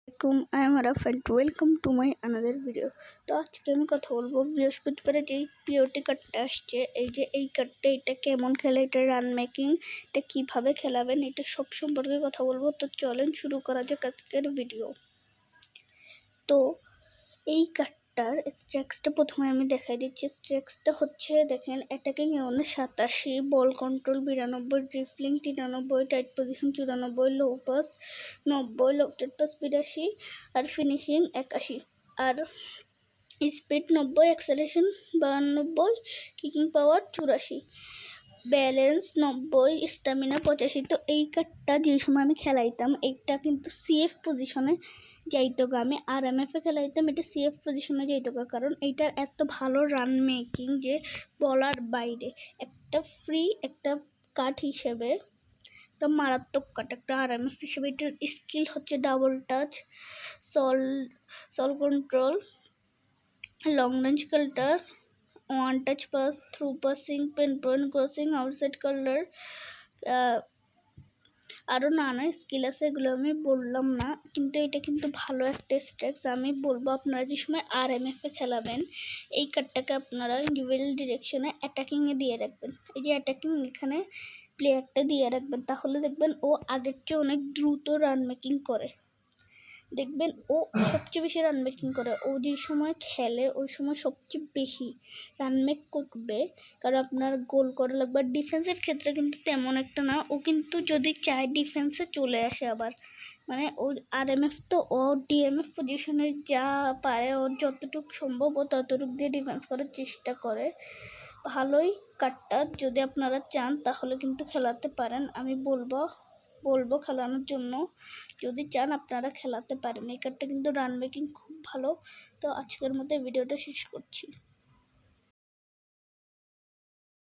I am Araf and welcome to my another video। তো আজকে আমি কথা বলবো বৃহস্পতিবারে যেই পিওটি কার্ডটা আসছে, এই কার্ডটা এটা কেমন খেলে, এটা রান মেকিং, এটা কিভাবে খেলাবেন, এটা সব সম্পর্কে কথা বলবো। তো চলেন শুরু করা যাক আজকের ভিডিও। তো এই কার্ডটার স্ট্যাক্সটা প্রথমে আমি দেখাই দিচ্ছি। স্ট্যাক্সটা হচ্ছে দেখেন, অ্যাটাকিং এমন 87, ball control 92, dribbling 93, tight position 94, low pass 90, lofted pass 82 আর ফিনিশিং 81 আর speed 90, acceleration 92, kicking power 84, balance 90, stamina 85। তো এই কার্ডটা যে সময় আমি খেলাইতাম এইটা কিন্তু সিএফ পজিশনে যাইতো গা। আমি আরএমএফে খেলাইতাম, এটা সিএফ পজিশনে যাইতো গা, কারণ এইটার এত ভালো রান মেকিং যে বলার বাইরে। একটা ফ্রি একটা কার্ড হিসেবে একটা মারাত্মক কার্ড, একটা আরএমএফ হিসেবে এটার স্কিল হচ্ছে double touch, sole control, long range curler, one touch pass, through passing, pinpoint crossing, outside curler, আরও নানা স্কিল আছে, এগুলো আমি বললাম না। কিন্তু এটা কিন্তু ভালো একটা স্ট্যাক্স। আমি বলবো আপনারা যে সময় আরএমএফে খেলাবেন এই কার্ডটাকে আপনারা ইন্ডিভিজুয়াল ডিরেকশনে অ্যাটাকিংয়ে দিয়ে রাখবেন। এই যে অ্যাটাকিং এখানে প্লেয়ারটা দিয়ে রাখবেন, তাহলে দেখবেন ও আগের চেয়ে অনেক দ্রুত রান মেকিং করে। দেখবেন ও সবচেয়ে বেশি রান মেকিং করে। ও যে সময় খেলে ওই সময় সবচেয়ে বেশি রান মেক করবে, কারণ আপনার গোল করা লাগবে। ডিফেন্সের ক্ষেত্রে কিন্তু তেমন একটা না, ও কিন্তু যদি চায় ডিফেন্সে চলে আসে আবার। মানে ও আরএমএফ তো ও ডিএমএফ পজিশনে যা পারে, ওর যতটুকু সম্ভব ও ততটুকু দিয়ে ডিফেন্স করার চেষ্টা করে। ভালোই কার্ডটা, যদি আপনারা চান তাহলে কিন্তু খেলাতে পারেন। আমি বলবো খেলানোর জন্য, যদি চান আপনারা খেলাতে পারেন। এই কার্ডটা কিন্তু রান মেকিং খুব ভালো। তো আজকের মতো ভিডিওটা শেষ করছি।